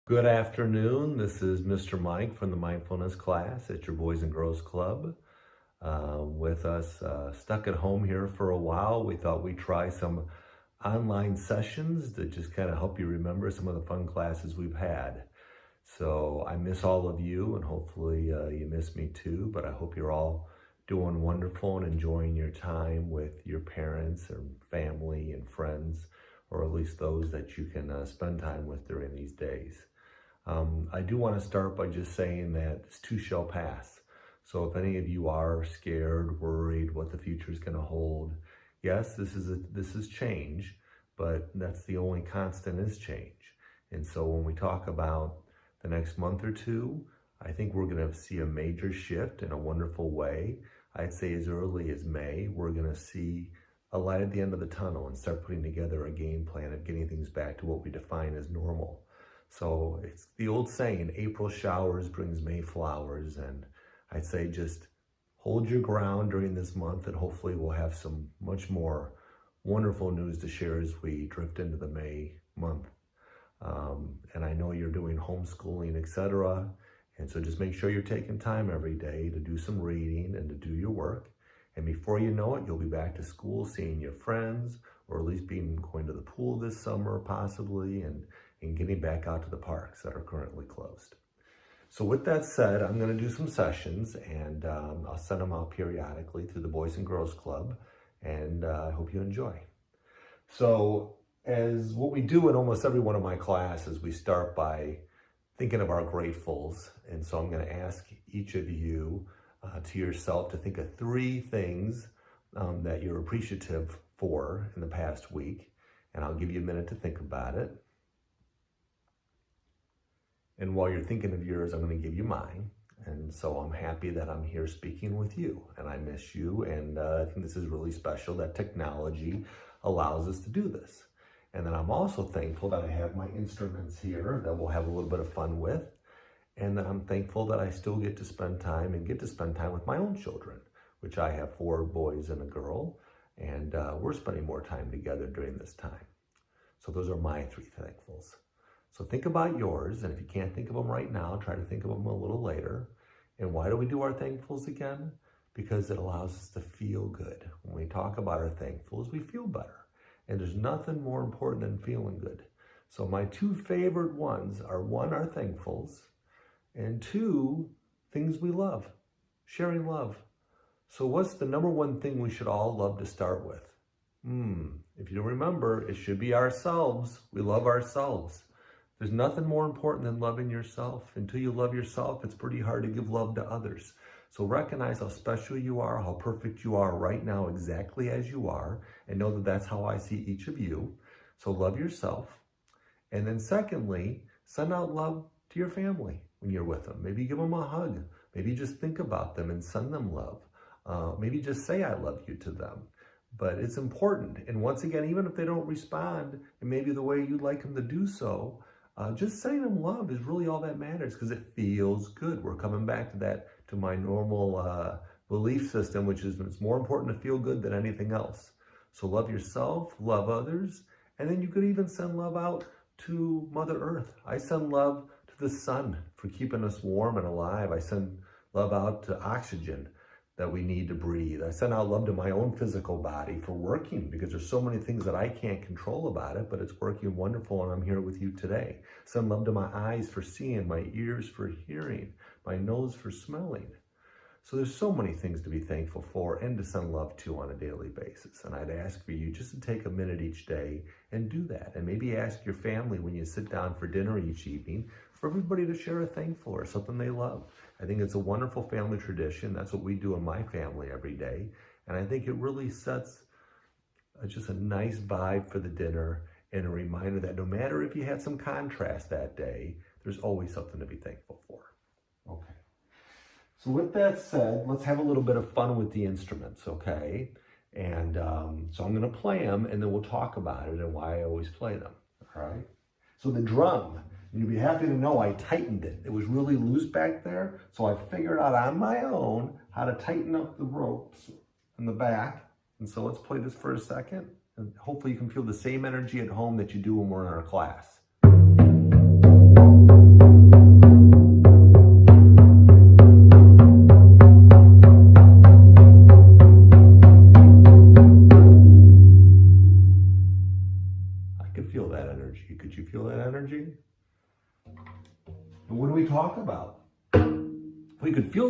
Good afternoon. This is Mr. Mike from the Mindfulness class at your Boys and Girls Club. With us stuck at home here for a while, we thought we'd try some online sessions to just kind of help you remember some of the fun classes we've had. So I miss all of you, and hopefully you miss me too, but I hope you're all doing wonderful and enjoying your time with your parents and family and friends, or at least those that you can spend time with during these days. I do want to start by just saying that this too shall pass. So if any of you are scared, worried what the future is going to hold, yes, this is change, but that's the only constant is change. And so when we talk about the next month or two, I think we're going to see a major shift in a wonderful way. I'd say as early as May, we're going to see a light at the end of the tunnel and start putting together a game plan of getting things back to what we define as normal. So it's the old saying, April showers brings May flowers. And I'd say just hold your ground during this month, and hopefully we'll have some much more wonderful news to share as we drift into the May month. And I know you're doing homeschooling, etc. And so just make sure you're taking time every day to do some reading and to do your work. And before you know it, you'll be back to school, seeing your friends, or at least going to the pool this summer possibly, and getting back out to the parks that are currently closed. So with that said, I'm going to do some sessions, and I'll send them out periodically through the Boys and Girls Club, and I hope you enjoy. So as what we do in almost every one of my classes, we start by thinking of our gratefuls. And so I'm going to ask each of you to yourself to think of 3 things that you're appreciative for in the past week. And I'll give you a minute to think about it. And while you're thinking of yours, I'm going to give you mine. And so I'm happy that I'm here speaking with you, and I miss you. And I think this is really special that technology allows us to do this. And then I'm also thankful that I have my instruments here that we'll have a little bit of fun with. And then I'm thankful that I still get to spend time with my own children, which I have 4 boys and a girl. And we're spending more time together during this time. So those are my 3 thankfuls. So think about yours, and if you can't think of them right now, try to think of them a little later. And why do we do our thankfuls again? Because it allows us to feel good. When we talk about our thankfuls, we feel better. And there's nothing more important than feeling good. So my 2 favorite ones are 1, our thankfuls, and 2, things we love, sharing love. So what's the number 1 thing we should all love to start with? If you remember, it should be ourselves. We love ourselves. There's nothing more important than loving yourself. Until you love yourself, it's pretty hard to give love to others. So recognize how special you are, how perfect you are right now, exactly as you are, and know that that's how I see each of you. So love yourself. And then secondly, send out love to your family when you're with them. Maybe give them a hug. Maybe just think about them and send them love. Maybe just say I love you to them. But it's important. And once again, even if they don't respond, and maybe the way you'd like them to do so, just saying them love is really all that matters, because it feels good. We're coming back to that, to my normal belief system, which is it's more important to feel good than anything else. So love yourself, love others, and then you could even send love out to Mother Earth. I send love to the sun for keeping us warm and alive. I send love out to oxygen that we need to breathe. I send out love to my own physical body for working, because there's so many things that I can't control about it, but it's working wonderful, and I'm here with you today. Send love to my eyes for seeing, my ears for hearing, my nose for smelling. So there's so many things to be thankful for and to send love to on a daily basis. And I'd ask for you just to take a minute each day and do that. And maybe ask your family when you sit down for dinner each evening for everybody to share a thankful or something they love. I think it's a wonderful family tradition. That's what we do in my family every day. And I think it really sets just a nice vibe for the dinner, and a reminder that no matter if you had some contrast that day, there's always something to be thankful for. Okay. So with that said, let's have a little bit of fun with the instruments, okay? And so I'm going to play them, and then we'll talk about it and why I always play them, all right? So the drum, you'll be happy to know I tightened it. It was really loose back there, so I figured out on my own how to tighten up the ropes in the back. And so let's play this for a second, and hopefully you can feel the same energy at home that you do when we're in our class.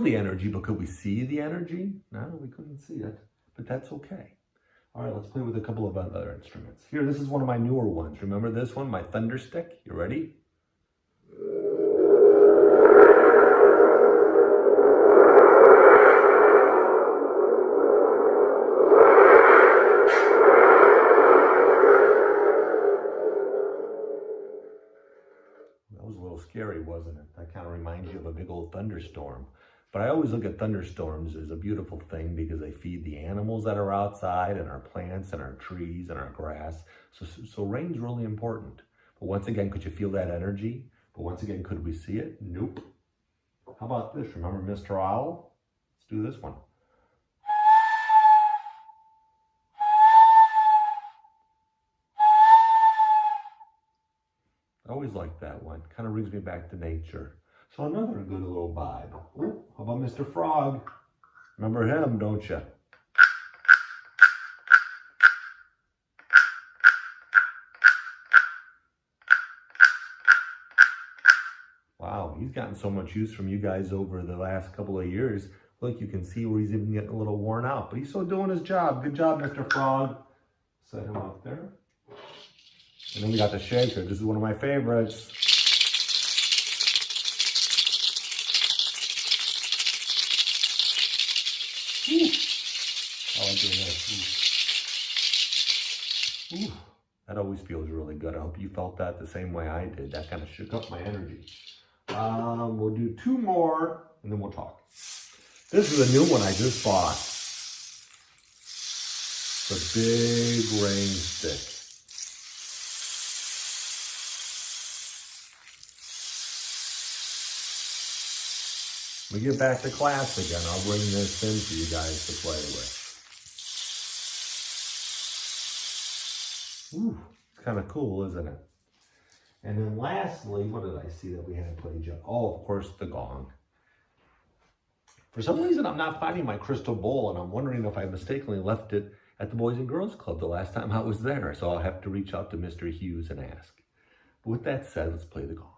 the energy, but could we see the energy? No, we couldn't see it, but that's okay. All right, let's play with a couple of other instruments. Here, this is one of my newer ones. Remember this one, my thunder stick? You ready? That was a little scary, wasn't it? That kind of reminds you of a big old thunderstorm. But I always look at thunderstorms as a beautiful thing because they feed the animals that are outside and our plants and our trees and our grass. So rain's really important. But once again, could you feel that energy? But once again, could we see it? Nope. How about this? Remember Mr. Owl? Let's do this one. I always like that one. Kind of brings me back to nature. So another good little vibe. Ooh, how about Mr. Frog? Remember him, don't you? Wow, he's gotten so much use from you guys over the last couple of years. Look, you can see where he's even getting a little worn out, but he's still doing his job. Good job, Mr. Frog. Set him up there. And then we got the shaker. This is one of my favorites. Ooh. I like doing that. Ooh. That always feels really good. I hope you felt that the same way I did. That kind of shook up my energy. We'll do two more and then we'll talk. This is a new one I just bought. The big rain stick. When we get back to class again, I'll bring this in for you guys to play with. Ooh, it's kind of cool, isn't it? And then lastly, what did I see that we hadn't played yet? Oh, of course, the gong. For some reason, I'm not finding my crystal bowl, and I'm wondering if I mistakenly left it at the Boys and Girls Club the last time I was there. So I'll have to reach out to Mr. Hughes and ask. But with that said, let's play the gong.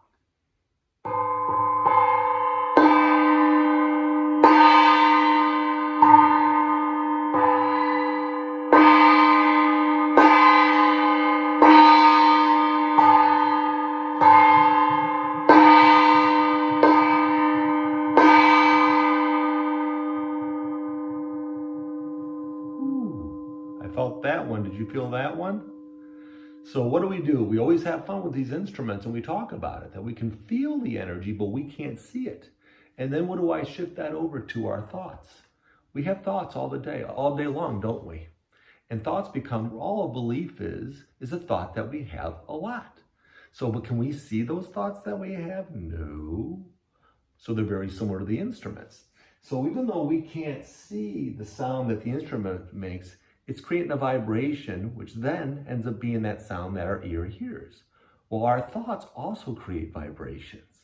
I felt that one. Did you feel that one? So what do? We always have fun with these instruments and we talk about it, that we can feel the energy, but we can't see it. And then what do I shift that over to our thoughts? We have thoughts all day long, don't we? And thoughts become, all a belief is a thought that we have a lot. So, but can we see those thoughts that we have? No. So they're very similar to the instruments. So even though we can't see the sound that the instrument makes, it's creating a vibration, which then ends up being that sound that our ear hears. Well, our thoughts also create vibrations,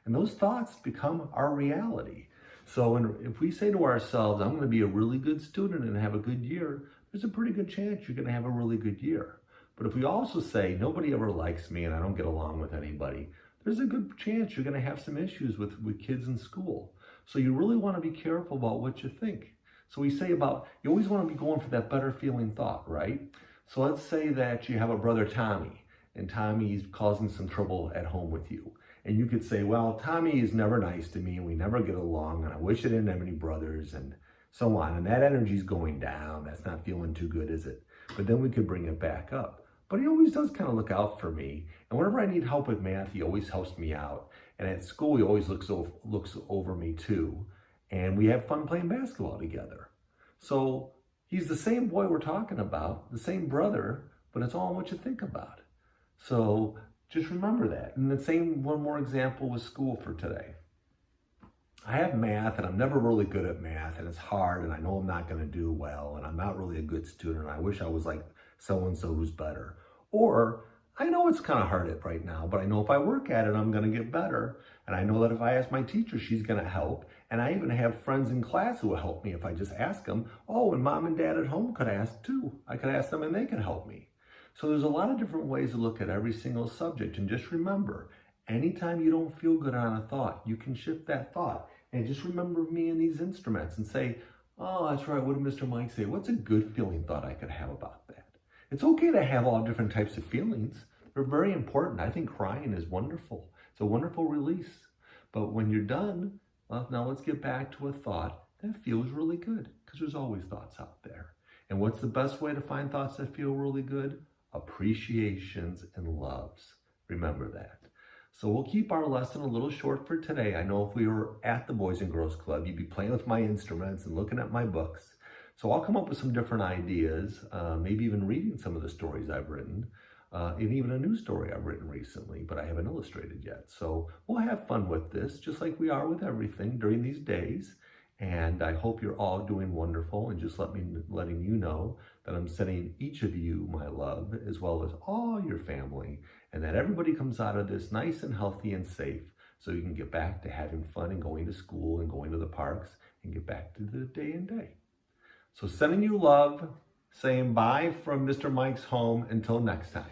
and those thoughts become our reality. So if we say to ourselves, I'm going to be a really good student and have a good year, there's a pretty good chance you're going to have a really good year. But if we also say, nobody ever likes me and I don't get along with anybody, there's a good chance you're going to have some issues with kids in school. So you really want to be careful about what you think. So we say you always want to be going for that better feeling thought, right? So let's say that you have a brother, Tommy, and Tommy's causing some trouble at home with you. And you could say, well, Tommy is never nice to me and we never get along and I wish I didn't have any brothers and so on. And that energy's going down. That's not feeling too good, is it? But then we could bring it back up. But he always does kind of look out for me. And whenever I need help with math, he always helps me out. And at school, he always looks over me too. And we have fun playing basketball together. So he's the same boy we're talking about, the same brother, but it's all in what you think about. So just remember that. And the same, one more example with school for today. I have math and I'm never really good at math and it's hard and I know I'm not going to do well and I'm not really a good student and I wish I was like so-and-so who's better. Or I know it's kind of hard right now, but I know if I work at it, I'm going to get better. And I know that if I ask my teacher, she's going to help. And I even have friends in class who will help me if I just ask them. Oh, and mom and dad at home could ask too. I could ask them and they could help me. So there's a lot of different ways to look at every single subject. And just remember, anytime you don't feel good on a thought, you can shift that thought. And just remember me and these instruments and say, oh, that's right, what did Mr. Mike say? What's a good feeling thought I could have about that? It's okay to have all different types of feelings. They're very important. I think crying is wonderful. It's a wonderful release. But when you're done, well, now let's get back to a thought that feels really good, because there's always thoughts out there. And what's the best way to find thoughts that feel really good? Appreciations and loves. Remember that. So we'll keep our lesson a little short for today. I know if we were at the Boys and Girls Club, you'd be playing with my instruments and looking at my books. So I'll come up with some different ideas, maybe even reading some of the stories I've written, and even a new story I've written recently, but I haven't illustrated yet. So we'll have fun with this, just like we are with everything during these days. And I hope you're all doing wonderful, and just letting you know that I'm sending each of you my love, as well as all your family, and that everybody comes out of this nice and healthy and safe, so you can get back to having fun and going to school and going to the parks and get back to the day and day. So sending you love, saying bye from Mr. Mike's home until next time.